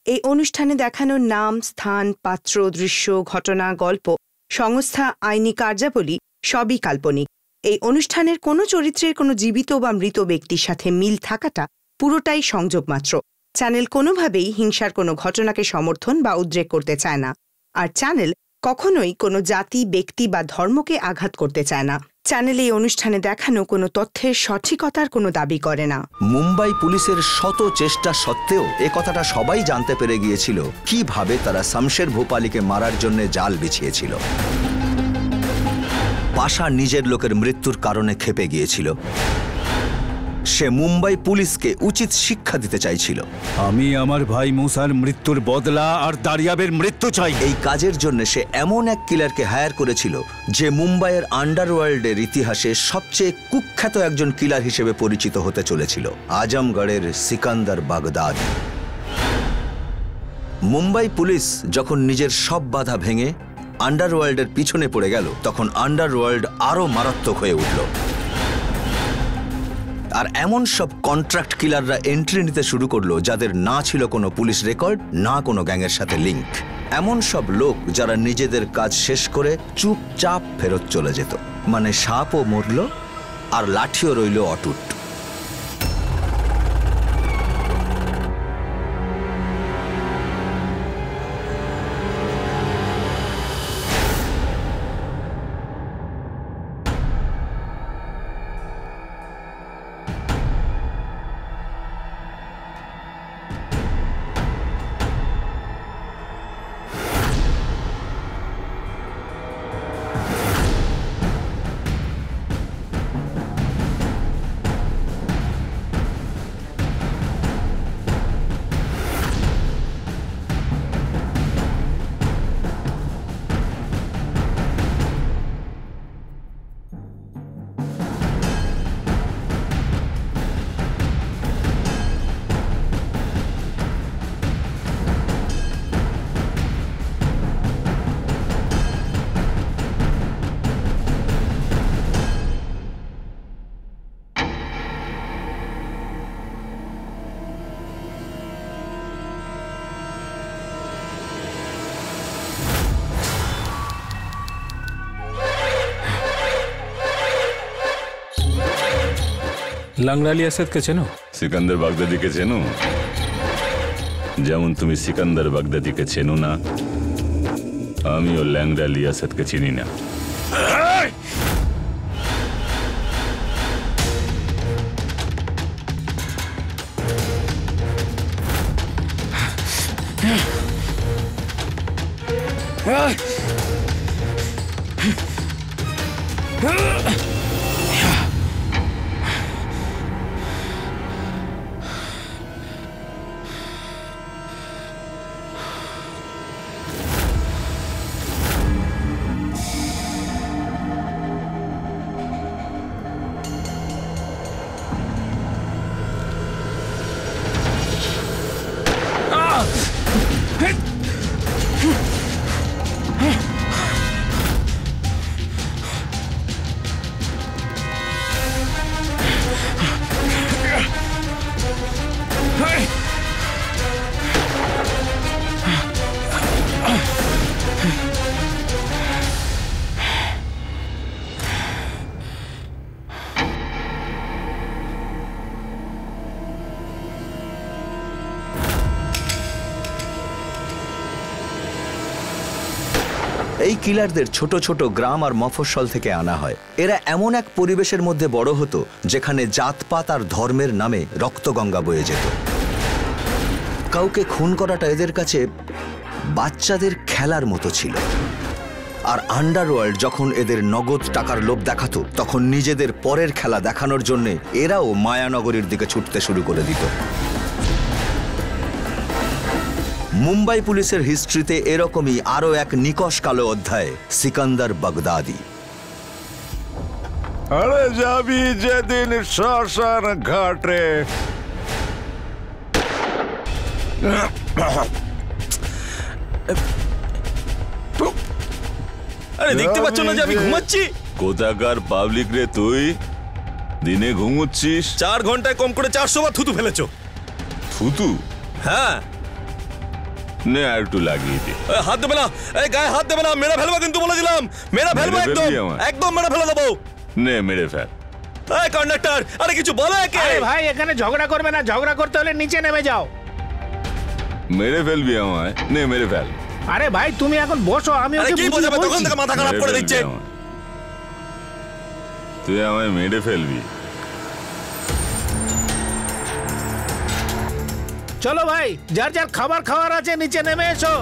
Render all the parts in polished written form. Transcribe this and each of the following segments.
এই অনুষ্ঠানে দেখানো নাম, স্থান, পাত্র, দৃশ্য, ঘটনা, গল্প, সংস্থা, আইনি কার্যাবলী সবই কাল্পনিক। এই অনুষ্ঠানের কোনো চরিত্রের কোনো জীবিত বা মৃত ব্যক্তির সাথে মিল থাকাটা পুরোটাই সংযোগ মাত্র। চ্যানেল কোনোভাবেই হিংসার কোনো ঘটনাকে সমর্থন বা উদ্রেক করতে চায় না, আর চ্যানেল কখনোই কোনো জাতি, ব্যক্তি বা ধর্মকে আঘাত করতে চায় না। চ্যানেল এই অনুষ্ঠানে দেখানো কোনো তথ্যের সঠিকতার কোনো দাবি করে না। মুম্বাই পুলিশের শত চেষ্টা সত্ত্বেও এ কথাটা সবাই জানতে পেরে গিয়েছিল কিভাবে তারা শামশের ভূপালীকে মারার জন্য জাল বিছিয়েছিল। পাশা নিজের লোকের মৃত্যুর কারণে ক্ষেপে গিয়েছিল। সে মুম্বাই পুলিশকে উচিত শিক্ষা দিতে চাইছিল। আমি আমার ভাই মুসার মৃত্যুর বদলা আর দারিয়াবের মৃত্যু চাই। এই কাজের জন্য সে এমন এক কিলারকে হায়ার করেছিল যে মুম্বাইয়ের আন্ডারওয়ার্ল্ডের ইতিহাসে সবচেয়ে কুখ্যাত একজন কিলার হিসেবে পরিচিত হতে চলেছিল, আজমগড়ের সিকান্দার বাগদাদি। মুম্বাই পুলিশ যখন নিজের সব বাধা ভেঙে আন্ডারওয়ার্ল্ডের পিছনে পড়ে গেল, তখন আন্ডারওয়ার্ল্ড আরো মারাত্মক হয়ে উঠল। আর এমন সব কন্ট্রাক্ট কিলাররা এন্ট্রি নিতে শুরু করলো যাদের না ছিল কোনো পুলিশ রেকর্ড, না কোনো গ্যাংয়ের সাথে লিঙ্ক। এমন সব লোক যারা নিজেদের কাজ শেষ করে চুপচাপ ফেরত চলে যেত। মানে সাপও মরল আর লাঠিও রইল অটুট। লাংড়ালি আসাদকে চেনো? সিকান্দার বাগদাদিকে চেনো? যেমন তুমি সিকান্দার বাগদাদিকে চেনো না, আমিও ল্যাংড়ালি আসাদকে চিনি না। এই কিলারদের ছোট ছোট গ্রাম আর মফস্বল থেকে আনা হয়। এরা এমন এক পরিবেশের মধ্যে বড় হতো যেখানে জাতপাত আর ধর্মের নামে রক্তগঙ্গা বয়ে যেত। কাউকে খুন করাটা এদের কাছে বাচ্চাদের খেলার মতো ছিল। আর আন্ডারওয়ার্ল্ড যখন এদের নগদ টাকার লোভ দেখাতো, তখন নিজেদের পরের খেলা দেখানোর জন্য এরাও মায়ানগরীর দিকে ছুটতে শুরু করে দিত। মুম্বাই পুলিশের হিস্ট্রিতে এরকমই আরো এক নিকশ কালো অধ্যায়, সিকান্দার বাগদাদি। আরে যাবি যেদিন শ্মশান ঘাটে। আরে দেখতে পাচ্ছ না যে আমি ঘুমাচ্ছি? কোথাকার পাবলিক রে তুই? দিনে ঘুমুচ্ছিস? 4 ঘন্টায় কম করে 400 বার থুতু ফেলেছো। থুতু? হ্যাঁ, নে আর একটু লাগিয়ে দে। হাত দেবে না, এই গায়ে হাত দেবে না, মেরে ফেলবো কিন্তু বলে দিলাম, মেরে ফেলবো মেরে একদম, ফেলবি আমায়? একদম মেরে ফেলে দেবো। নে মেরে ফেল। এই কন্ডাক্টর, আরে কিছু বলো একে। আরে ভাই এখানে ঝগড়া করবে না, ঝগড়া করতে হলে নিচে নেমে যাও। মেরে ফেলবি আমায়, নে মেরে ফেল। আরে ভাই তুমি এখন বসো, আমি আরে ওকে কি বুঝিয়ে বোঝাবে, তখন বলছি। থেকে মাথা খারাপ মেরে করে ফেলবি দিচ্ছে। আমায়। তুই আমায় মেরে ফেলবি। চলো ভাই, যার যার খাবার খাওয়ার আছে নিচে নেমে এসো।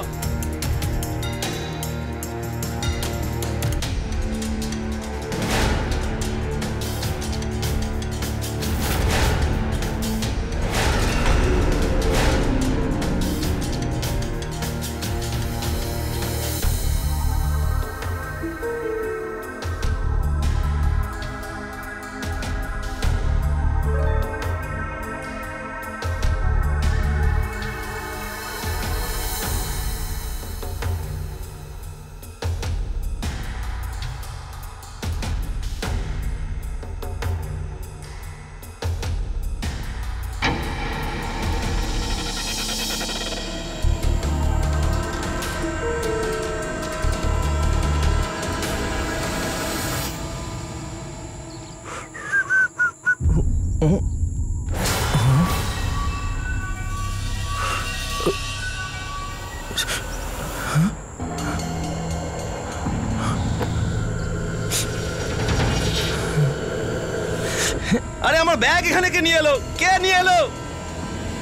আরে আমার ব্যাগ এখানে কে নিয়ে এলো, কে নিয়ে এলো,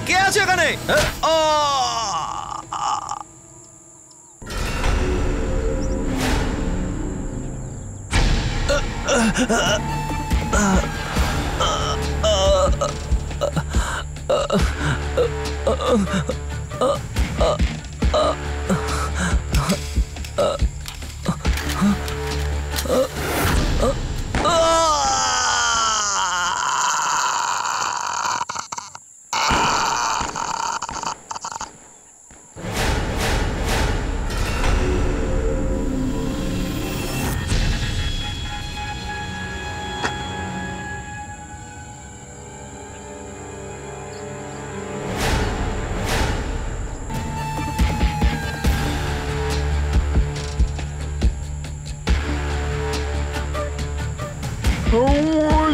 কে আছে এখানে?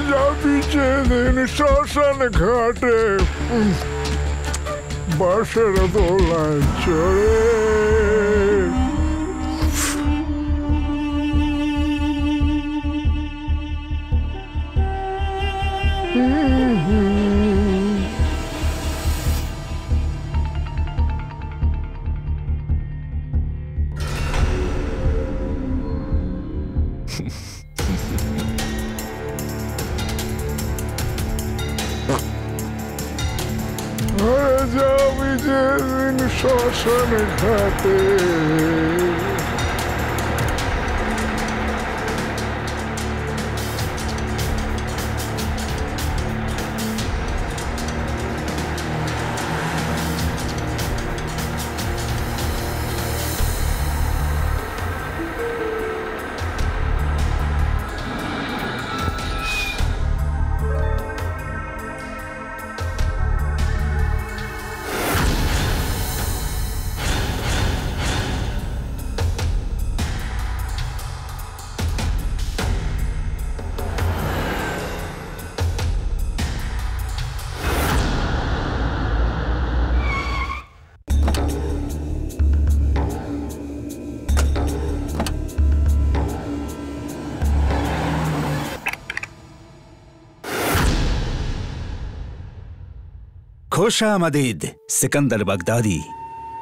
যাবি যেদিন শ্মশান ঘাটে বাসের দোলায় চড়ে যাবি যেদিন শ্মশান ঘাটে খোশামদিদ সিকান্দার বাগদাদি,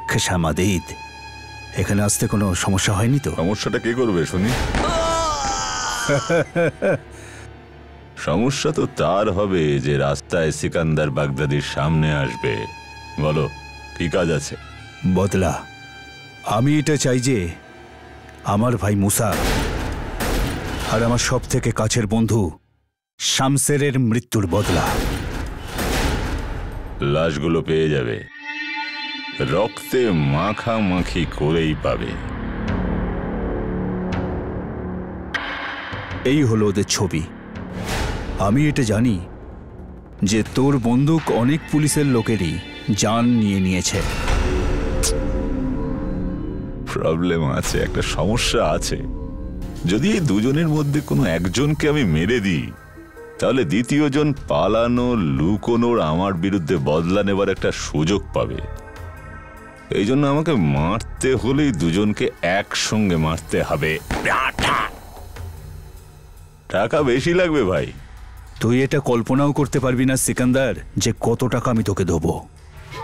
খোশামদিদ। এখানে আসতে কোনো সমস্যা হয়নি তো? সমস্যাটা কে করবে শুনি? সমস্যা তো তার হবে যে রাস্তায় সিকান্দার বাগদাদির সামনে আসবে। বলো কি কাজ আছে? বদলা। আমি এটা চাই যে আমার ভাই মুসা আর আমার সব থেকে কাছের বন্ধু শামসেরের মৃত্যুর বদলা। লাশগুলো পেয়ে যাবে, রক্তে মাখামাখি করেই পাবে। এই হলো ওদের ছবি। আমি এটা জানি যে তোর বন্দুক অনেক পুলিশের লোকেরই জান নিয়ে নিয়েছে। প্রবলেম আছে, একটা সমস্যা আছে। যদি এই দুজনের মধ্যে কোনো একজনকে আমি মেরে দিই, তাহলে দ্বিতীয়জন পালানো, লুকোনোর, আমার বিরুদ্ধে বদলা নেবার একটা সুযোগ পাবে। এই জন্য আমাকে মারতে হলেই দুজনকে একসঙ্গে মারতে হবে। টাকা বেশি লাগবে ভাই। তুই এটা কল্পনাও করতে পারবি না সিকান্দার যে কত টাকা আমি তোকে দেবো,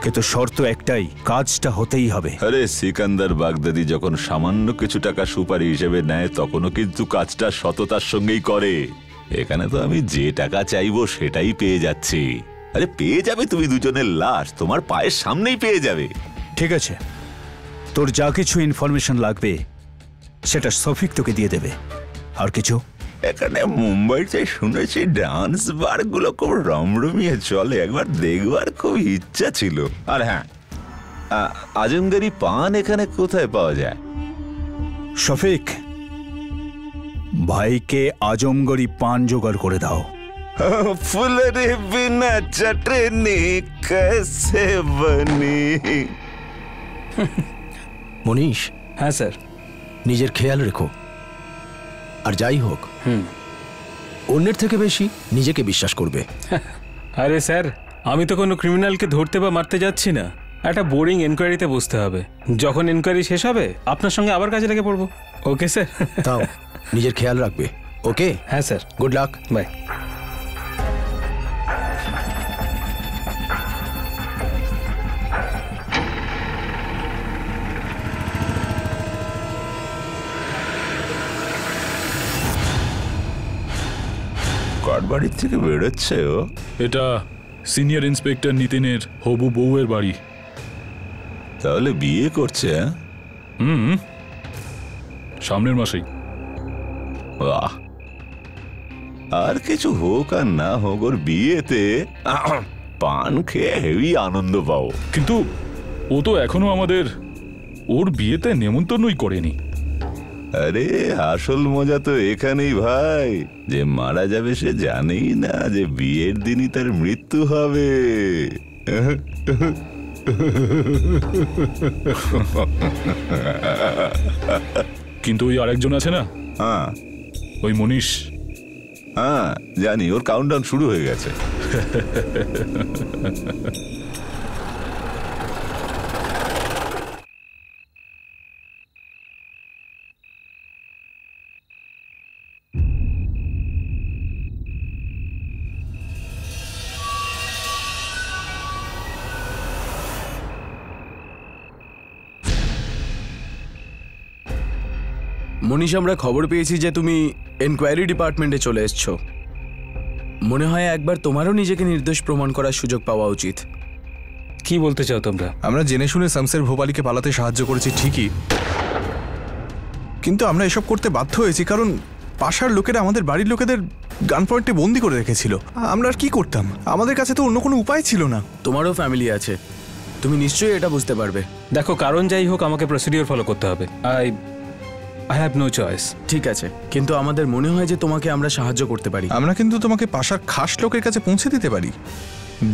কিন্তু শর্ত একটাই, কাজটা হতেই হবে। আরে সিকান্দার বাগদাদি যখন সামান্য কিছু টাকা সুপারি হিসেবে নেয়, তখনও কিন্তু কাজটা সততার সঙ্গেই করে। এখানে তো আমি যে টাকা চাইবো সেটাই পেয়ে যাচ্ছি। আরে পেয়ে যাবে, তুমি দুজনের লাশ তোমার পায়ের সামনেই পেয়ে যাবে। ঠিক আছে, তোর যা কিছু ইনফরমেশন লাগবে সেটা সফিক তোকে দিয়ে দেবে। আর কিছু? এখানে মুম্বাইতে শুনেছি ডান্স বার গুলো খুব রমরমিয়ে চলে, একবার দেখবার খুব ইচ্ছা ছিল। আর হ্যাঁ, আজমগরি পান এখানে কোথায় পাওয়া যায়? শফিক, ভাইকে আজমগরি পান জোগাড় করে দাও। ফুলের বিনা চটনি कैसे बनी? মনীষ, হ্যাঁ স্যার। নিজের খেয়াল রেখো, আর যাই হোক অন্যের থেকে বেশি নিজেকে বিশ্বাস করবে। আরে স্যার, আমি তো কোনো ক্রিমিনালকে ধরতে বা মারতে যাচ্ছি না। একটা বোরিং এনকোয়ারিতে বসতে হবে। যখন এনকোয়ারি শেষ হবে আপনার সঙ্গে আবার কাজে লেগে পড়বো। Okay sir? তাও নিজের খেয়াল রাখবে। ওকে? হ্যাঁ স্যার। Good luck. বাই। বাড়ির থেকে বেরোচ্ছে ও? এটা সিনিয়র ইন্সপেক্টর নিতিনের হবু বউয়ের বাড়ি। তাহলে বিয়ে করছে? সামনের মাসেই। বাহ, আর কিছু হোক আর না হোক, ওর বিয়েতে পান খেয়ে হেভি আনন্দ পাও। কিন্তু ও তো এখনো আমাদের ওর বিয়েতে নেমন্তন্নই করেনি। আরে আসল মজা তো এখানেই ভাই, যে মারা যাবে সে জানেই না যে বিয়ের দিনই তার মৃত্যু হবে। কিন্তু ওই আরেকজন আছে না, হ্যাঁ ওই মনীষ। হ্যাঁ জানি, ওর কাউন্টডাউন শুরু হয়ে গেছে। মনীষ, আমরা খবর পেয়েছি যে তুমি এনকোয়ারি ডিপার্টমেন্টে চলে এসছো। মনে হয় একবার তোমারও নিজেকে নির্দোষ প্রমাণ করার সুযোগ পাওয়া উচিত। কি বলতে চাও তোমরা? আমরা জেনে শুনে শামসের ভোপালীকে পালাতে সাহায্য করেছি ঠিকই, কিন্তু আমরা এসব করতে বাধ্য হয়েছি কারণ পাশার লোকেরা আমাদের বাড়ির লোকেদের গান পয়েন্টে বন্দি করে রেখেছিল। আমরা আর কি করতাম? আমাদের কাছে তো অন্য কোনো উপায় ছিল না। তোমারও ফ্যামিলি আছে, তুমি নিশ্চয়ই এটা বুঝতে পারবে। দেখো, কারণ যাই হোক আমাকে প্রসিডিওর ফলো করতে হবে। I have no choice. ঠিক আছে, কিন্তু আমাদের মনে হয় যে তোমাকে আমরা সাহায্য করতে পারি। আমরা কিন্তু তোমাকে পাশার খাস লোকের কাছে পৌঁছে দিতে পারি,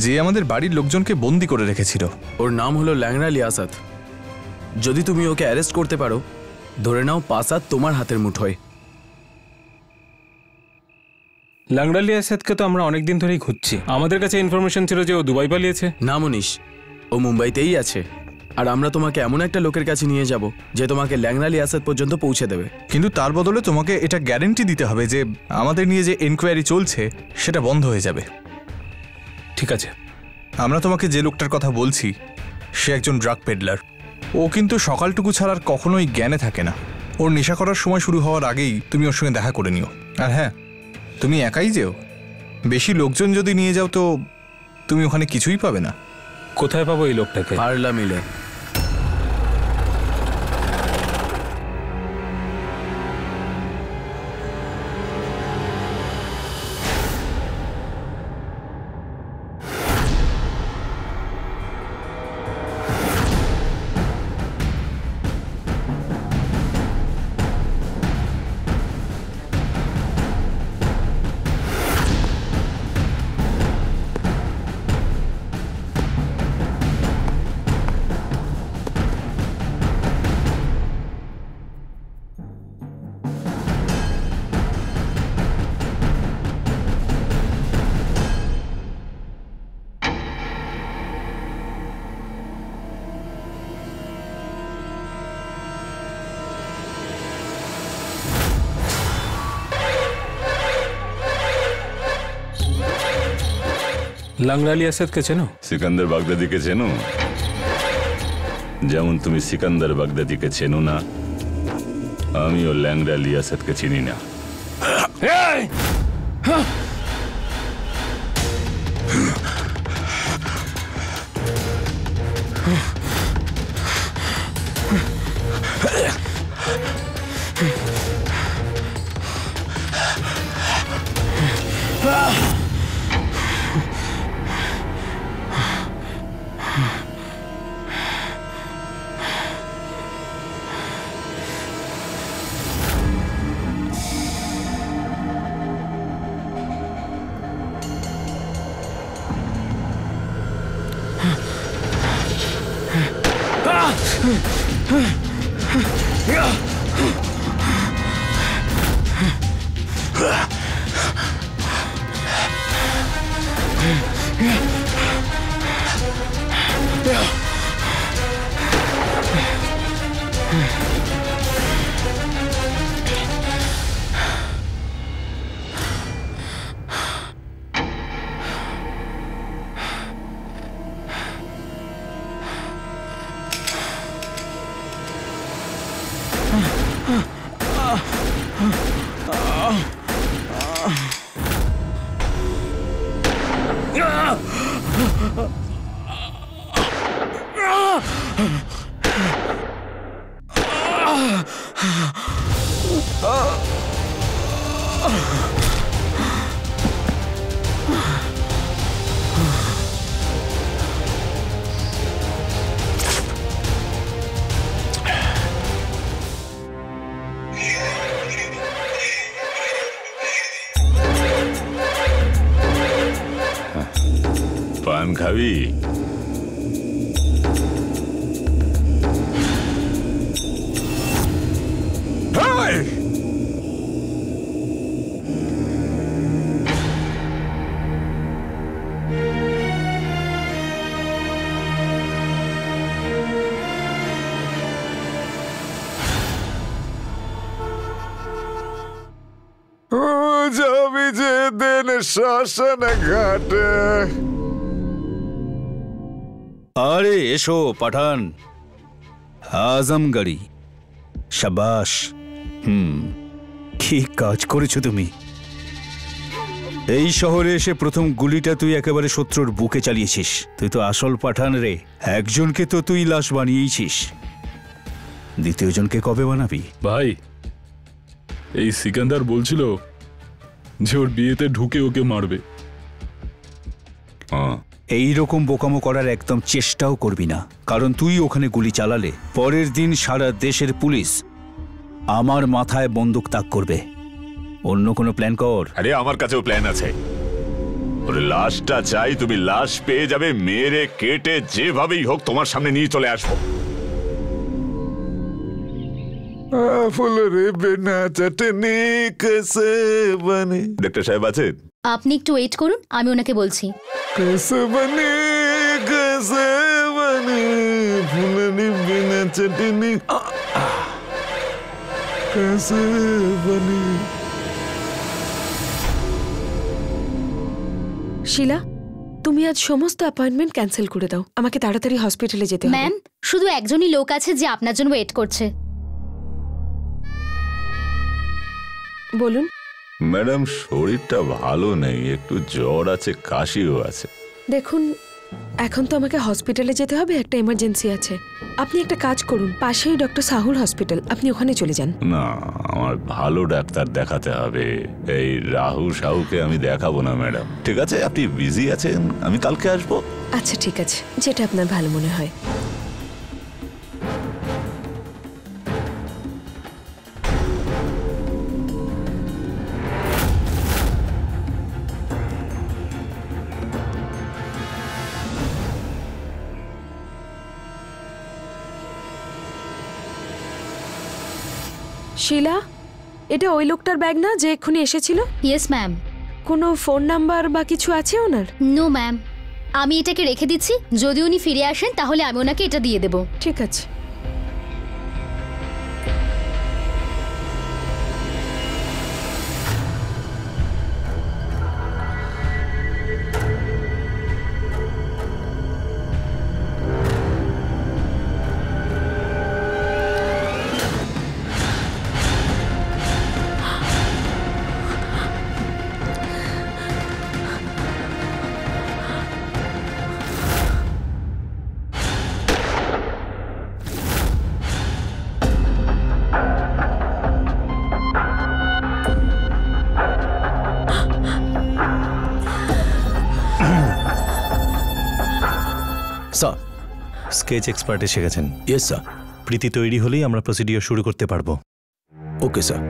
যে আমাদের বাড়ির লোকজনকে বন্দি করে রেখেছিল। ওর নাম হলো ল্যাংড়া লিয়াসাত। যদি তুমি ওকে অ্যারেস্ট করতে পারো, ধরে নাও পাসাদ তোমার হাতের মুঠোয়। ল্যাংড়া লিয়াসাতকে তো আমরা অনেকদিন ধরেই খুঁজছি। আমাদের কাছে ইনফরমেশন ছিল যে ও দুবাই পালিয়েছে। না মনীষ, ও মুম্বাইতেই আছে, আর আমরা তোমাকে এমন একটা লোকের কাছে নিয়ে যাব যে তোমাকে ল্যাংড়া লিয়াসাত পর্যন্ত পৌঁছে দেবে। কিন্তু তার বদলে তোমাকে এটা গ্যারেন্টি দিতে হবে যে আমাদের নিয়ে যে এনকোয়ারি চলছে সেটা বন্ধ হয়ে যাবে। ঠিক আছে। আমরা তোমাকে যে লোকটার কথা বলছি সে একজন ড্রাগ পেডলার। ও কিন্তু সকালটুকু ছাড়া আর কখনোই জ্ঞানে থাকে না। ওর নেশা করার সময় শুরু হওয়ার আগেই তুমি ওর সঙ্গে দেখা করে নিও। আর হ্যাঁ, তুমি একাই যেও, বেশি লোকজন যদি নিয়ে যাও তো তুমি ওখানে কিছুই পাবে না। কোথায় পাবো এই লোকটাকে? পারলা মিলে। লাংরা আলী আসাদকে চেনো? সিকান্দার বাগদাদিকে চেনো? যেমন তুমি সিকান্দার বাগদাদিকে চেনো না, আমিও ল্যাংড়া আলী আসাদকে চিনি না। পান খাবি? যাবি যে দিন শ্মশান ঘাটে। আরে এসো পাঠান, আজমগড়ি, শাবাশ। কি কাজ করেছো তুমি! এই শহরে এসে প্রথম গুলিটা তুই একেবারে শত্রুর বুকে চালিয়েছিস। তুই তো আসল পাঠান রে। একজনকে তো তুই লাশ বানিয়েছিস, দ্বিতীয়জনকে কবে বানাবি? ভাই, এই সিকান্দার বলছিল যে ওর বিয়েতে ঢুকে ওকে মারবে। এই রকম বোকামো করার একদম চেষ্টাও করবি না, কারণ তুই ওখানে গুলি চালালে পরের দিন সারা দেশের পুলিশ আমার মাথায় বন্দুক তাক করবে। অন্য কোনো প্ল্যান কর। আরে আমার কাছেও প্ল্যান আছে। ওর লাশটা চাই, তুমি লাশ পেয়ে যাবে, মেরে কেটে যেভাবেই হোক তোমার সামনে নিয়ে চলে আসবো। ফুলরে বিনা চটনি कैसे बने? ডাক্তার সাহেব আছেন? আপনি একটু ওয়েট করুন, আমি ওনাকে বলছি। कैसे बने ফুলরে বিনা চটনি कैसे बने? শিলা, তুমি আজ সমস্ত অ্যাপয়েন্টমেন্ট ক্যান্সেল করে দাও। আমাকে তাড়াতাড়ি হসপিটালে যেতে হবে। ম্যাম, শুধু একজনই লোক আছে যে আপনার জন্য ওয়েট করছে। বলুন। ম্যাডাম, শরীরটা ভালো নেই, একটু জ্বর আছে, কাশিও আছে। দেখুন, এখন তো আমাকে হসপিটালে যেতে হবে, একটা এমার্জেন্সি আছে। আপনি একটা কাজ করুন, পাশেই ডক্টর সাহুর হসপিটাল, আপনি ওখানে চলে যান। না, আমার ভালো ডাক্তার দেখাতে হবে। এই রাহু সাহুকে আমি দেখাবো না ম্যাডাম। ঠিক আছে, আপনি বিজি আছেন, আমি কালকে আসবো। আচ্ছা ঠিক আছে, যেটা আপনার ভালো মনে হয়। শিলা, এটা ওই লোকটার ব্যাগ না যে এক্ষুনি এসেছিল? Yes ma'am. কোনো ফোন নাম্বার বা কিছু আছে ওনার? নো ম্যাম, আমি এটাকে রেখে দিচ্ছি, যদি উনি ফিরে আসেন তাহলে আমি ওনাকে এটা দিয়ে দেব। ঠিক আছে। স্যার। স্কেচ এক্সপার্ট এসে গেছেন। Yes sir. প্রীতি তৈরি হলেই আমরা প্রসিডিওর শুরু করতে পারবো। Okay sir.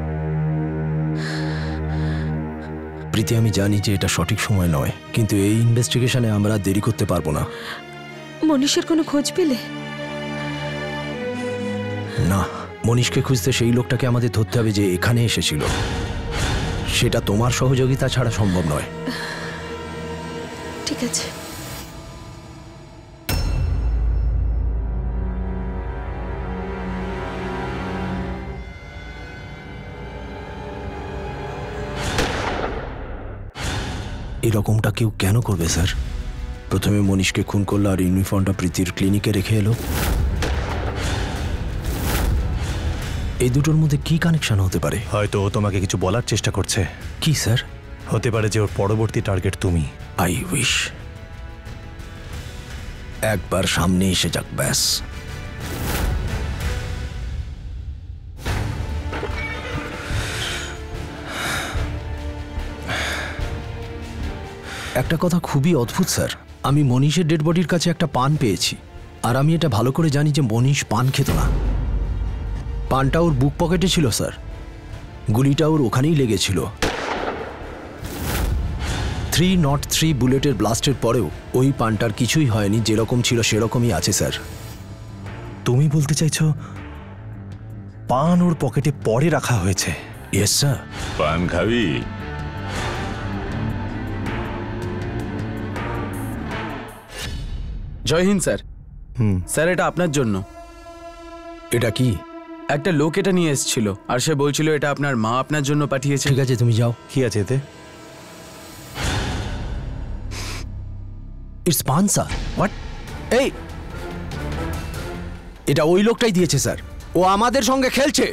প্রীতি, আমি জানি যে এটা সঠিক সময় নয়, কিন্তু এই ইনভেস্টিগেশনে আমরা দেরি করতে পারবো না। মনীষের কোনো খোঁজ পেলে? না, মনীষকে খুঁজতে সেই লোকটাকে আমাদের ধরতে হবে যে এখানে এসেছিল। সেটা তোমার সহযোগিতা ছাড়া সম্ভব নয়। ঠিক আছে। এরকমটা কেউ কেন করবে স্যার? প্রথমে মনীষকে খুন করলো আর ইউনিফর্মটা প্রীতির ক্লিনিকে রেখে এলো। এই দুটোর মধ্যে কি কানেকশন হতে পারে? হয়তো ও তোমাকে কিছু বলার চেষ্টা করছে। কি স্যার? হতে পারে যে ওর পরবর্তী টার্গেট তুমি। আই উইশ একবার সামনে এসে যাক, ব্যাস। একটা কথা খুবই অদ্ভুত স্যার, আমি মনীষের ডেড বডির কাছে একটা পান পেয়েছি, আর আমি এটা ভালো করে জানি যে মনীষ পান খেত না। পানটা ওর বুক পকেটে ছিল স্যার, গুলিটা ওর ওখানেই লেগেছিল। 303 বুলেটের ব্লাস্টের পরেও ওই পানটার কিছুই হয়নি, যেরকম ছিল সেরকমই আছে স্যার। তুমি বলতে চাইছো পান ওর পকেটে পরে রাখা হয়েছে? Yes sir. পান খাবি? জয় হিন্দ স্যার। স্যার, এটা আপনার জন্য। এটা কি? একটা লোক এটা নিয়ে এসেছিল, আর সে বলছিল এটা আপনার মা আপনার জন্য পাঠিয়েছে। ঠিক আছে, তুমি যাও। কি আছে এতে? ইটস পান স্যার। হোয়াট? এই, এটা ওই লোকটাই দিয়েছে স্যার। ও আমাদের সঙ্গে খেলছে।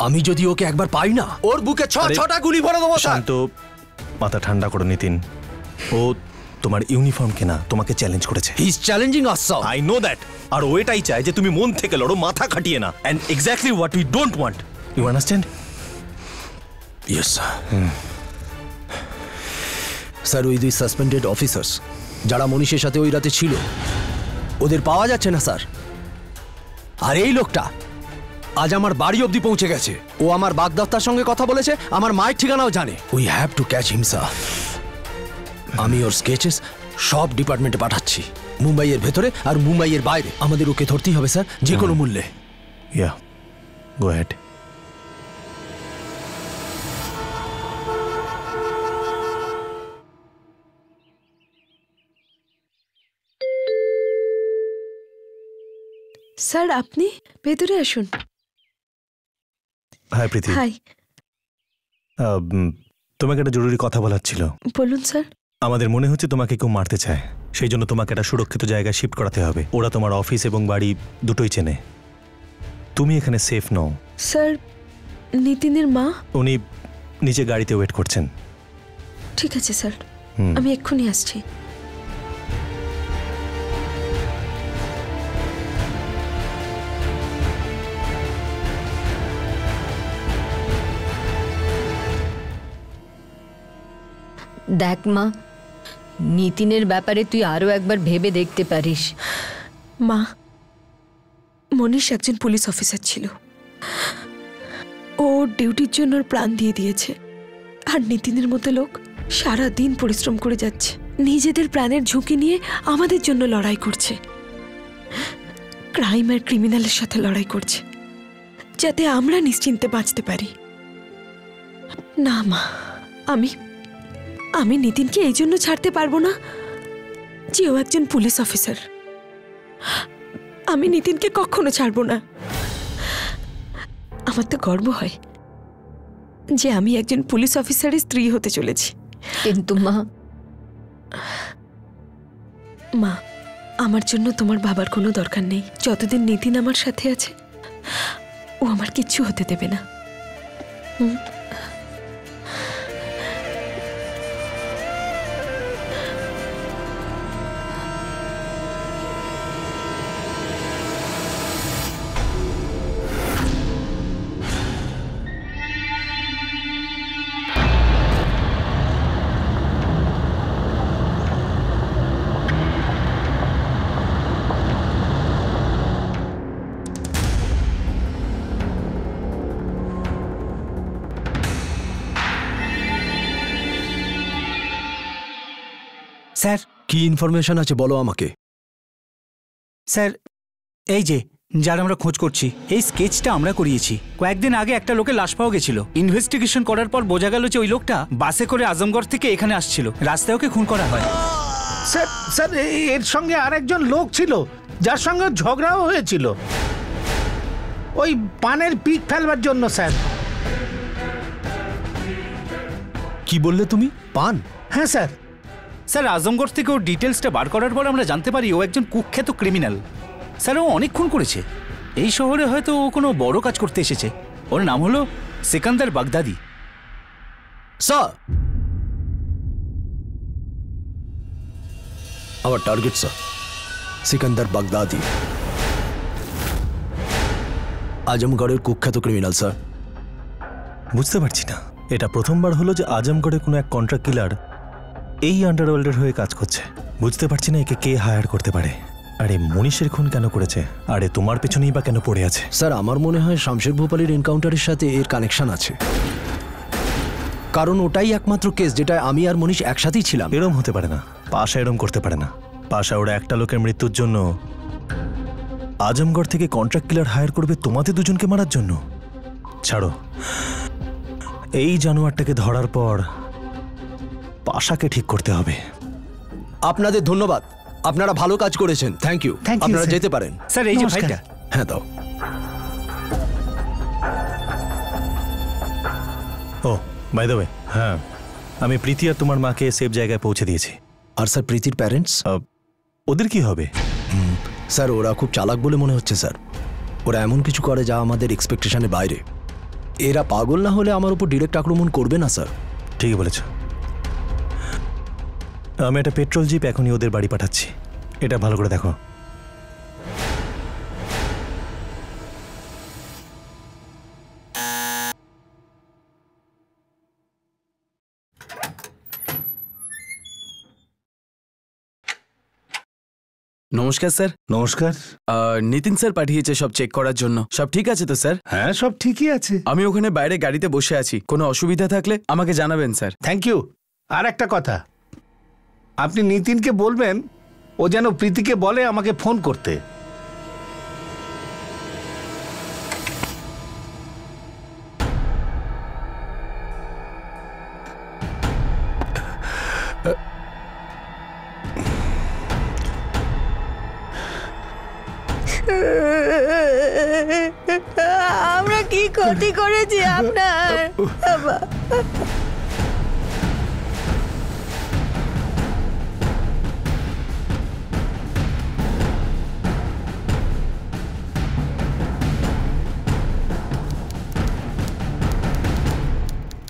আমি যদি ওকে একবার পাই না, ওর বুকে ছটা গুলি ভরে দেবো স্যার। শান্ত, মাথা ঠান্ডা করো নিতিন। ও তোমার ইউনিফর্ম কেনা তোমাকে চ্যালেঞ্জ করেছে। He is challenging us sir. I know that. আর ও এটাই চায় যে তুমি মন থেকে লড়ো, মাথা খাটিয়ে না। And exactly what we don't want. You understand? Yes sir. Sir, ওই দুই সাসপেন্ডেড অফিসার্স যারা মনীষের সাথে ওই রাতে ছিল, ওদের পাওয়া যাচ্ছে না স্যার। আর এই লোকটা আজ আমার বাড়ি অবধি পৌঁছে গেছে। ও আমার বাগদত্তার সঙ্গে কথা বলেছে, আমার মায়ের ঠিকানাও জানে। We have to catch him sir. আমি ওর স্কেচেস সব ডিপার্টমেন্টে পাঠাচ্ছি, মুম্বাইয়ের ভেতরে আর মুম্বাইয়ের বাইরে। আমাদের ওকে ধরতেই হবে স্যার, যে কোনো মূল্যে। ইয়া, গো অ্যাহেড। স্যার, আপনি ভেতরে আসুন। হাই প্রীতি। হাই। তোমাকে একটা জরুরি কথা বলার ছিল। বলুন স্যার। আমাদের মনে হচ্ছে তোমাকে কেউ মারতে চায়, সেই জন্য তোমাকে একটা সুরক্ষিত জায়গায় শিফট করাতে হবে। ওরা তোমার অফিস এবং বাড়ি দুটোই চেনে। তুমি এখানে সেফ নও। স্যার, নিতিনের মা? উনি নিচে গাড়িতে ওয়েট করছেন। ঠিক আছে স্যার, আমি এক্ষুনি আসছি। দেখ মা, নিতিনের ব্যাপারে তুই আরো একবার ভেবে দেখতে পারিস। মা, মনীষ একজন পুলিশ অফিসার ছিল। ও ডিউটির জন্য ওর প্রাণ দিয়ে দিয়েছে। আর নিতিনের মতো লোক সারা দিন পরিশ্রম করে যাচ্ছে, নিজেদের প্রাণের ঝুঁকি নিয়ে আমাদের জন্য লড়াই করছে। ক্রাইম আর ক্রিমিনালের সাথে লড়াই করছে, যাতে আমরা নিশ্চিন্তে বাঁচতে পারি। না মা, আমি নিতিনকে এই জন্য ছাড়তে পারবো না যে ও একজন পুলিশ অফিসার। আমি নিতিনকে কখনো ছাড়বো না। আমার তো গর্ব হয় যে আমি একজন পুলিশ অফিসারের স্ত্রী হতে চলেছি। কিন্তু মা, আমার জন্য তোমার বাবার কোনো দরকার নেই। যতদিন নিতিন আমার সাথে আছে, ও আমার কিচ্ছু হতে দেবে না। স্যার কি ইনফরমেশন আছে বলো আমাকে। স্যার এই যে যার আমরা খোঁজ করছি, এই স্কেচটা আমরা করিয়েছি। কয়েকদিন আগে একটা লোকের লাশ পাওয়া গেছিল। ইনভেস্টিগেশন করার পর বোঝা গেল যে ওই লোকটা বাসে করে আজমগড় থেকে এখানে আসছিল, রাস্তায় ওকে খুন করা হয়। স্যার স্যার এর সঙ্গে আরেকজন লোক ছিল যার সঙ্গে ঝগড়াও হয়েছিল ওই পানের পিক ফেলবার জন্য। স্যার কি বললে তুমি? পান? হ্যাঁ স্যার। স্যার আজমগড় থেকে ওর ডিটেলসটা বার করার পর আমরা জানতে পারি ও একজন কুখ্যাত ক্রিমিনাল। স্যার ও অনেক খুন করেছে। এই শহরে হয়তো ও কোনো বড় কাজ করতে এসেছে। ওর নাম হলো সিকান্দার বাগদাদি। স্যার আমার টার্গেট স্যার সিকান্দার বাগদাদি, আজমগড়ের কুখ্যাত ক্রিমিনাল স্যার। বুঝতে পারছি না, এটা প্রথমবার হলো যে আজমগড়ে কোনো এক কন্ট্রাক্ট কিলার এই আন্ডারওয়ার্ল্ডের হয়ে কাজ করছে। বুঝতে পারছি না একে কে হায়ার করতে পারে। আরে মনীষের খুন কেন করেছে? আরে তোমার পেছনেই বা কেন পড়ে আছে? স্যার আমার মনে হয় শামশের ভোপালের এনকাউন্টারের সাথে এর কানেকশন আছে, কারণ ওটাই একমাত্র কেস যেটা আমি আর মনীষ একসাথেই ছিলাম। এরম হতে পারে না, পাশা এরম করতে পারে না। পাশা ওরা একটা লোকের মৃত্যুর জন্য আজমগড় থেকে কন্ট্রাক্ট কিলার হায়ার করবে তোমাদের দুজনকে মারার জন্য? ছাড়ো, এই জানোয়ারটাকে ধরার পর পাশাকে ঠিক করতে হবে। আপনাদের ধন্যবাদ, আপনারা ভালো কাজ করেছেন। Thank you. আপনারা যেতে পারেন। স্যার এই যে ভাইটা। হ্যাঁ দাও। ও বাই দ্য ওয়ে, হ্যাঁ আমি প্রীতি আর তোমার মাকে সেফ জায়গায় পৌঁছে দিয়েছি। আর স্যার প্রীতির প্যারেন্টস? ওদের কি হবে? স্যার ওরা খুব চালাক বলে মনে হচ্ছে স্যার। ওরা এমন কিছু করে যা আমাদের এক্সপেকটেশনের বাইরে। এরা পাগল না হলে আমার উপর ডিরেক্ট আক্রমণ করবে না স্যার। ঠিকই বলেছ। আমি একটা পেট্রোল জিপ এখনই ওদের বাড়ি পাঠাচ্ছি, এটা ভালো করে দেখো। নমস্কার স্যার। নমস্কার। নিতিন স্যার পাঠিয়েছে সব চেক করার জন্য। সব ঠিক আছে তো স্যার? হ্যাঁ সব ঠিকই আছে। আমি ওখানে বাইরে গাড়িতে বসে আছি, কোনো অসুবিধা থাকলে আমাকে জানাবেন স্যার। Thank you. আর একটা কথা, আপনি নিতিনকে বলবেন ও যেন প্রীতিকে বলে আমাকে ফোন করতে। আমরা কি ক্ষতি করেছি আপনার?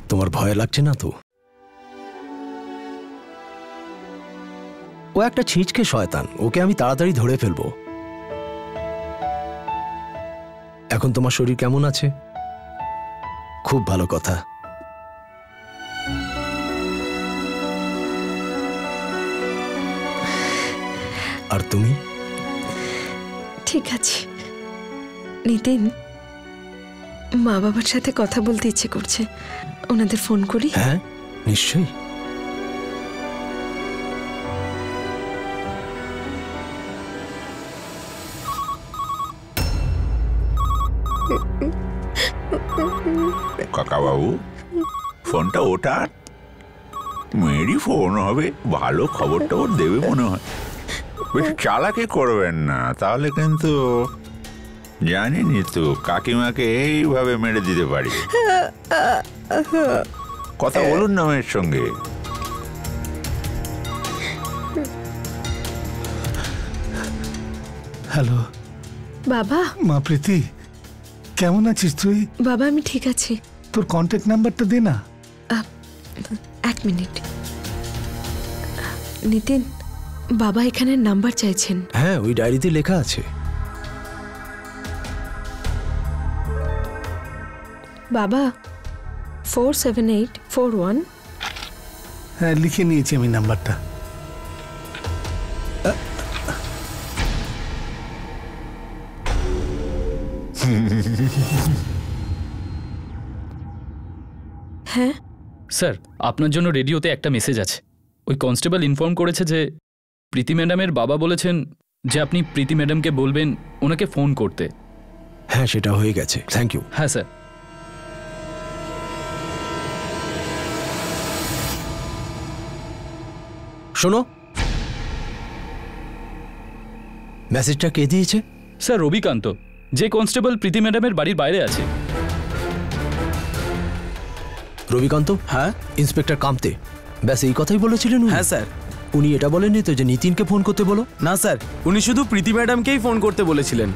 তোমার ভয় লাগছে না তো? ও একটা ছিঁচকে শয়তান, ওকে আমি তাড়াতাড়ি ধরে ফেলবো। এখন তোমার শরীর কেমন আছে? খুব ভালো কথা। আর তুমি? ঠিক আছে। নিতিন, মা বাবার সাথে কথা বলতে ইচ্ছে করছে, ওনাদের ফোন করি? হ্যাঁ নিশ্চয়ই। কাকাবাবু ফোনটা ওটার মেয়েরই ফোন হবে, ভালো খবরটা ওর দেবে মনে হয়। বেশ চালাকি করবেন না, তাহলে কিন্তু জানিনি তো কাকিমাকে এইভাবে মেরে দিতে পারি। কথা বলুন না মেয়ের সঙ্গে। হ্যালো বাবা। মা প্রীতি, কেমন আছিস তুই? বাবা আমি ঠিক আছি। তোর কন্ট্যাক্ট নাম্বারটা দে না। এক মিনিট। নিতিন, বাবা এখানে নাম্বার চাইছেন। হ্যাঁ ওই ডায়েরিতে লেখা আছে। বাবা 47841। হ্যাঁ লিখে নিয়েছি আমি নাম্বারটা। হ্যাঁ স্যার, আপনার জন্য রেডিওতে একটা মেসেজ আছে। ওই কনস্টেবল ইনফর্ম করেছে যে প্রীতি ম্যাডামের বাবা বলেছেন যে আপনি প্রীতি ম্যাডামকে বলবেন ওনাকে ফোন করতে। হ্যাঁ, সেটা হয়ে গেছে, থ্যাংক ইউ। হ্যাঁ স্যার। শোনো, মেসেজটা কে দিয়েছে? স্যার রবিকান্ত, যে কনস্টেবল প্রীতি ম্যাডামের বাড়ির বাইরে আছে। রবিকান্ত? হ্যাঁ। ইন্সপেক্টর কামতে ব্যাস এই কথাই বলেছিলেন? হ্যাঁ স্যার। উনি এটা বলেননি তো যে নিতিনকে ফোন করতে বলো? না স্যার, উনি শুধু প্রীতি ম্যাডামকেই ফোন করতে বলেছিলেন।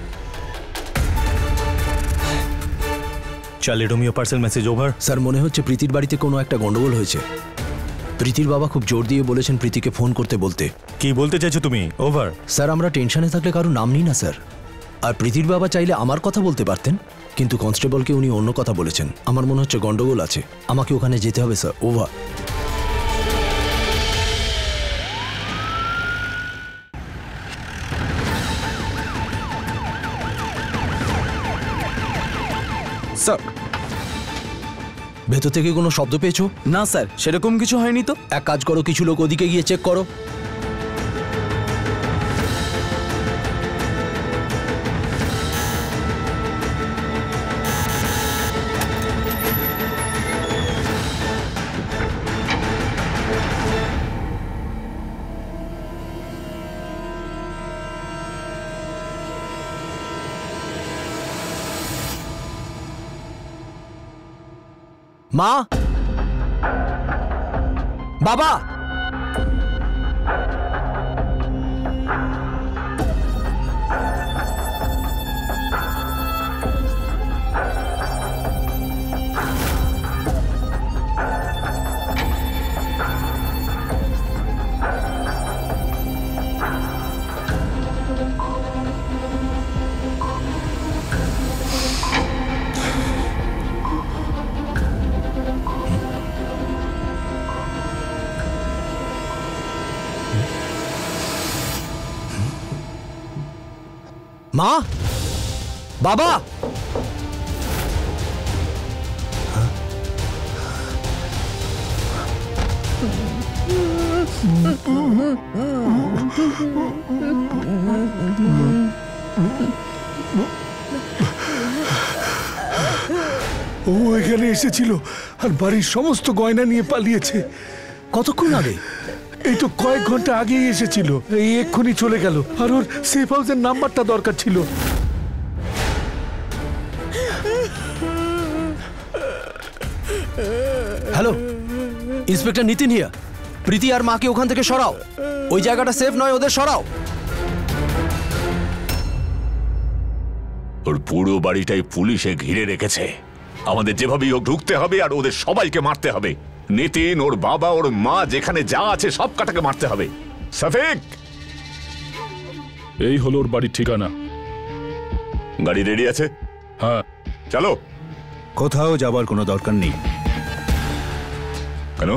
Charlie Romeo parcel message over. Sir, মনে হচ্ছে প্রীতির বাড়িতে কোনো একটা গন্ডগোল হয়েছে। প্রীতির বাবা খুব জোর দিয়ে বলেছেন প্রীতিকে ফোন করতে বলতে। কি বলতে চাইছো তুমি? ওভার। স্যার, আমরা টেনশনে থাকলে কারো নাম নিই না স্যার। আর প্রীতির বাবা চাইলে আমার কথা বলতে পারতেন, কিন্তু কনস্টেবলকে উনি অন্য কথা বলেছেন। আমার মনে হচ্ছে গন্ডগোল আছে, আমাকে ওখানে যেতে হবে স্যার। ওভার। স্যার, ভেতর থেকে কোনো শব্দ পেয়েছো? না স্যার, সেরকম কিছু হয়নি তো। এক কাজ করো, কিছু লোক ওদিকে গিয়ে চেক করো। মা, বাবা, মা, বাবা, ও এখানে এসেছিল আর বাড়ির সমস্ত গয়না নিয়ে পালিয়েছে। কতক্ষণ আগে? এই তো কয়েক ঘন্টা আগেই এসেছিল, এই এক্ষুনি চলে গেল। আর ওর সেফ হাউসের নাম্বারটা দরকার ছিল। হ্যালো, ইন্সপেক্টর নিতিন হিয়া। প্রীতি আর মাকে ওখান থেকে সরাও, ওই জায়গাটা সেফ নয়, ওদের সরাও। ওর পুরো বাড়িটাই পুলিশে ঘিরে রেখেছে। আমাদের যেভাবেই হোক ঢুকতে হবে আর ওদের সবাইকে মারতে হবে। নিতিন, ওর বাবা, ওর মা, যেখানে যা আছে সব কাটাকে মারতে হবে। সাফিক, এই হলো ওর বাড়ির ঠিকানা। গাড়ি রেডি আছে? হ্যাঁ, চলো। কোথাও যাবার কোনো দরকার নেই। কেন?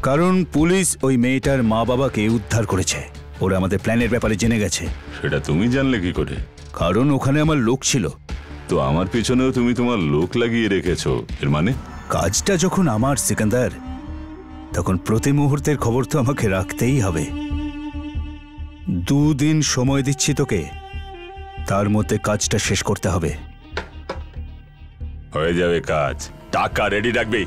কারণ পুলিশ ওই মেয়েটার মা বাবাকে উদ্ধার করেছে। ওরা আমাদের প্ল্যানের ব্যাপারে জেনে গেছে। সেটা তুমি জানলে কি করে? কারণ ওখানে আমার লোক ছিল। তো আমার পিছনেও তুমি তোমার লোক লাগিয়ে রেখেছো, এর মানে? কাজটা যখন আমার সিকান্দার, তখন প্রতি মুহূর্তের খবর তো আমাকে রাখতেই হবে। 2 দিন সময় দিচ্ছি তোকে, তার মধ্যে কাজটা শেষ করতে হবে। হয়ে যাবে কাজ। টাকা রেডি রাখবি।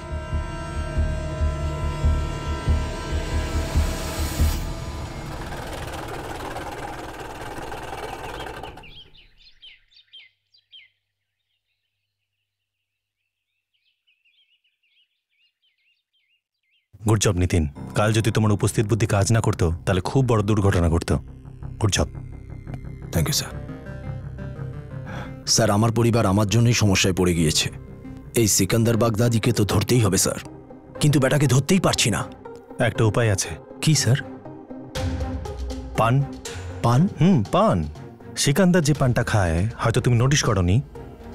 Good job Nitin. কাল যদি তোমার উপস্থিত বুদ্ধি কাজ না করতো তাহলে খুব বড় দুর্ঘটনা ঘটতো। Good job. Thank you sir. Sir, আমার পরিবার আমার জন্যই সমস্যায় পড়ে গিয়েছে। এই সিকান্দার বাগদাদিকে তো ধরতেই হবে স্যার, কিন্তু বেটাকে ধরতেই পারছি না। একটা উপায় আছে। কি স্যার? পান। পান? পান। সিকান্দার যে পানটা খায়, হয়তো তুমি নোটিশ করনি,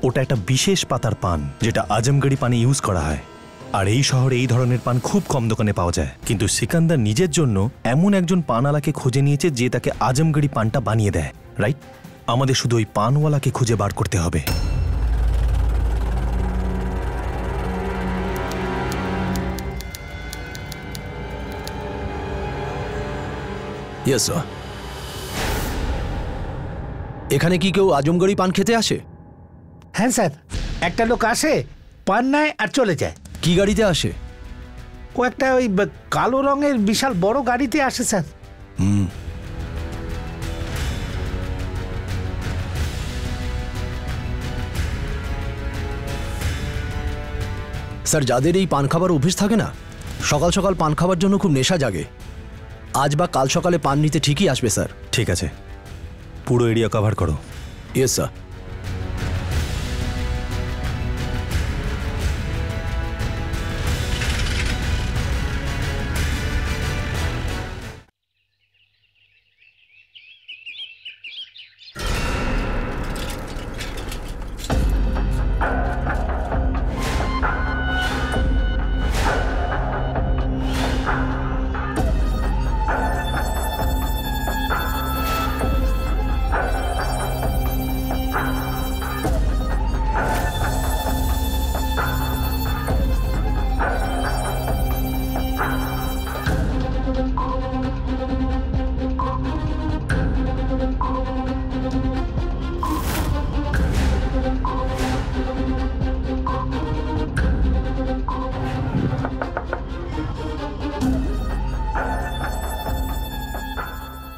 ওটা একটা বিশেষ পাতার পান যেটা আজমগড়ি পানে ইউজ করা হয়। আর এই শহরে এই ধরনের পান খুব কম দোকানে পাওয়া যায়। কিন্তু সিকান্দার নিজের জন্য এমন একজন পানওয়ালাকে খুঁজে নিয়েছে যে তাকে আজমগড়ি পানটা বানিয়ে দেয়, রাইট? আমাদের শুধু ওই পানওয়ালাকে খুঁজে বার করতে হবে। Yes sir. এখানে কি কেউ আজমগড়ি পান খেতে আসে? হ্যাঁ স্যার, একটা লোক আসে, পান নেয় আর চলে যায়। কি গাড়িতে আসে? ও একটা ওই কালো রঙের বিশাল বড় গাড়িতে আসে স্যার। স্যার, যাদের এই পান খাবার অভ্যেস থাকে না, সকাল সকাল পান খাবার জন্য খুব নেশা জাগে। আজ বা কাল সকালে পান নিতে ঠিকই আসবে স্যার। ঠিক আছে, পুরো এরিয়া কভার করো। Yes sir.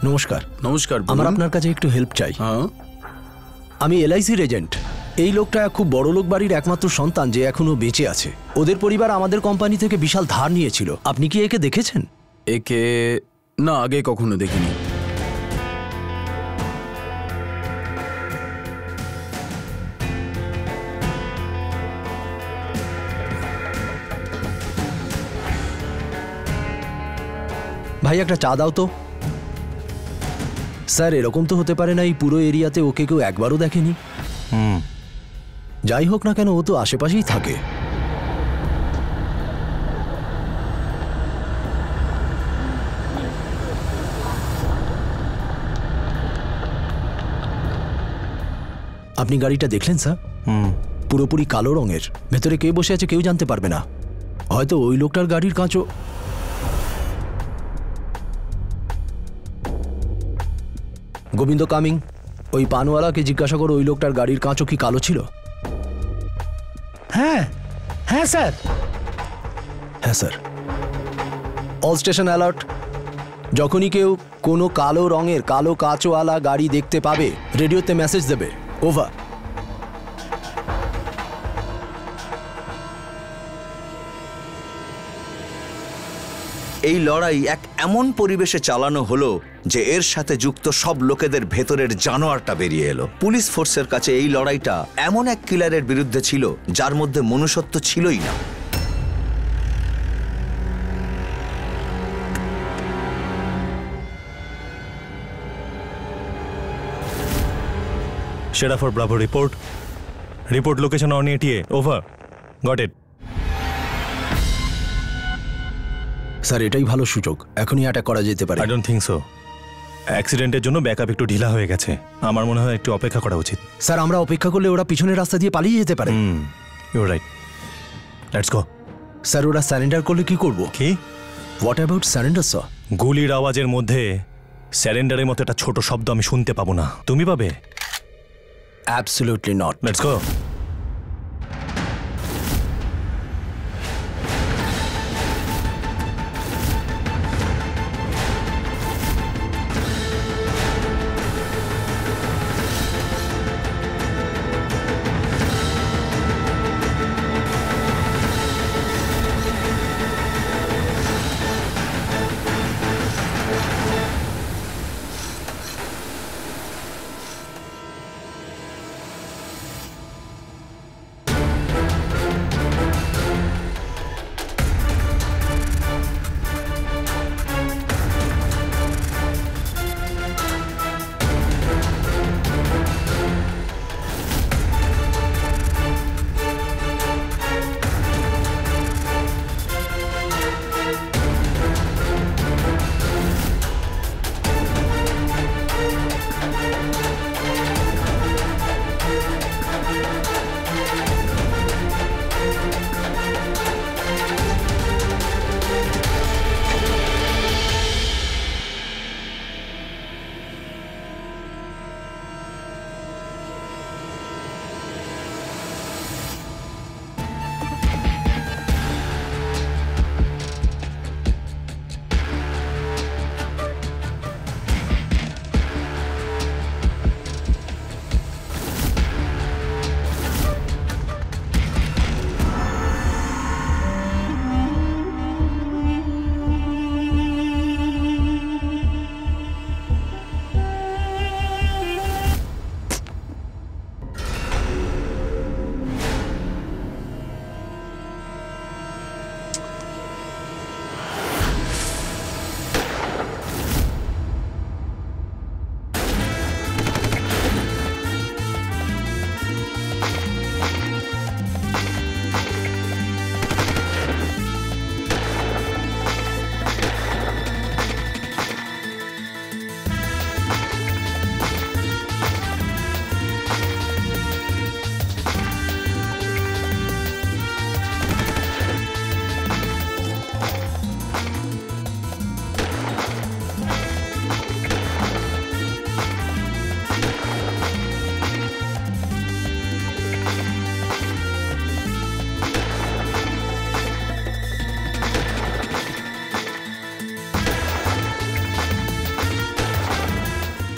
নমস্কার। নমস্কার। আমার আপনার কাছে একটু হেল্প চাই। আমি এলআইসির এজেন্ট। এই লোকটা খুব বড় লোক বাড়ির একমাত্র সন্তান যে এখনো বেঁচে আছে। ওদের পরিবার আমাদের কোম্পানি থেকে বিশাল ধার নিয়েছিল। আপনি কি একে দেখেছেন? একে না, আগে কখনো দেখিনি। ভাই একটা চা দাও তো। স্যার, এরকম তো হতে পারে না এই পুরো এরিয়াতে ওকে কেউ একবারও দেখেনি। যাই হোক না কেন, ও তো আশেপাশেই থাকে। আপনি গাড়িটা দেখলেন স্যার? পুরোপুরি কালো রঙের। ভেতরে কে বসে আছে কেউ জানতে পারবে না। হয়তো ওই লোকটার গাড়ির কাঁচও। গোবিন্দ কামিং, ওই পানওয়ালাকে জিজ্ঞাসা করো ওই লোকটার গাড়ির কাঁচও কি কালো ছিল। হ্যাঁ হ্যাঁ স্যার। হ্যাঁ স্যার। All station alert. যখনই কেউ কোনো কালো রঙের কালো কাঁচওয়ালা গাড়ি দেখতে পাবে রেডিওতে মেসেজ দেবে। ওভার। এই লড়াই এক এমন পরিবেশে চালানো হলো যে এর সাথে যুক্ত সব লোকেদের ভেতরের জানোয়ারটা বেরিয়ে এলো। পুলিশ ফোর্সের কাছে এই লড়াইটা এমন এক কিলারের বিরুদ্ধে ছিল যার মধ্যে মনুষ্যত্ব ছিলই না। Sheda for Bravo report. Report location on ATA. Over. Got it. Sir, এটাই ভালো সুযোগ। এখনই অ্যাটাক করা যেতে পারে। I don't think so. অ্যাক্সিডেন্টের জন্য ব্যাকআপ একটু ঢিলা হয়ে গেছে। আমার মনে হয় একটু অপেক্ষা করা উচিত। স্যার, আমরা অপেক্ষা করলে ওরা পিছনের রাস্তা দিয়ে পালিয়ে যেতে পারে। You right. Let's go. Sir, ওরা সারেন্ডার করলে কি করব? কি? What about surrender sir? গুলির আওয়াজের মধ্যে স্যারেন্ডারের মতো একটা ছোট শব্দ আমি শুনতে পাবো না। তুমি পাবে? Absolutely not. Let's go.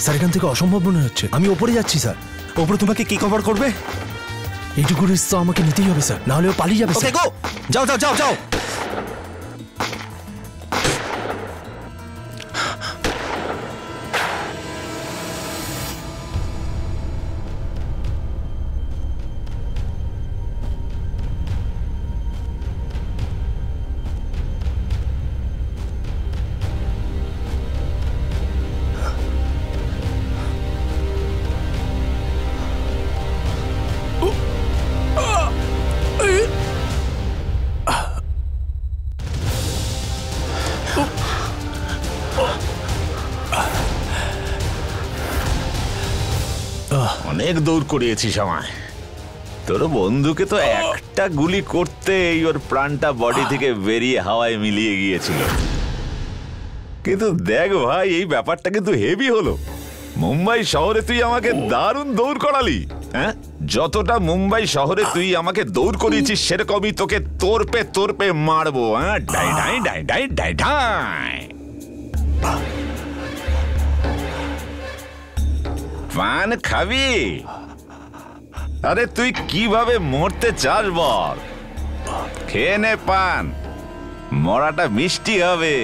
Sir এখান থেকে অসম্ভব মনে হচ্ছে। আমি ওপরে যাচ্ছি স্যার। ওপরে তোমাকে কি কভার করবে? এইটুকু রিস্ক তো আমাকে নিতেই হবে স্যার, নাহলে ও পালিয়ে যাবে। ওকে গো, যাও যাও যাও যাও। অনেক দৌড় করিয়েছিস আমায়। তোর বন্ধুকে তো একটা গুলি করতেই ওর প্রাণটা বডি থেকে বেরিয়ে হাওয়ায় মিলিয়ে গিয়েছিল। কিন্তু দেখ ভাই, এই ব্যাপারটা কিন্তু হেভি হলো। মুম্বাই শহরে তুই আমাকে দারুণ দৌড় করালি। হ্যাঁ, যতটা মুম্বাই শহরে তুই আমাকে দৌড় করিয়েছিস সেরকমই তোকে তোরপে মারবো। হ্যাঁ, die die die die die die. পান খাবি? আরে তুই কিভাবে মরতে চাস বল? খেয়ে নে পান, মরাটা মিষ্টি হবে।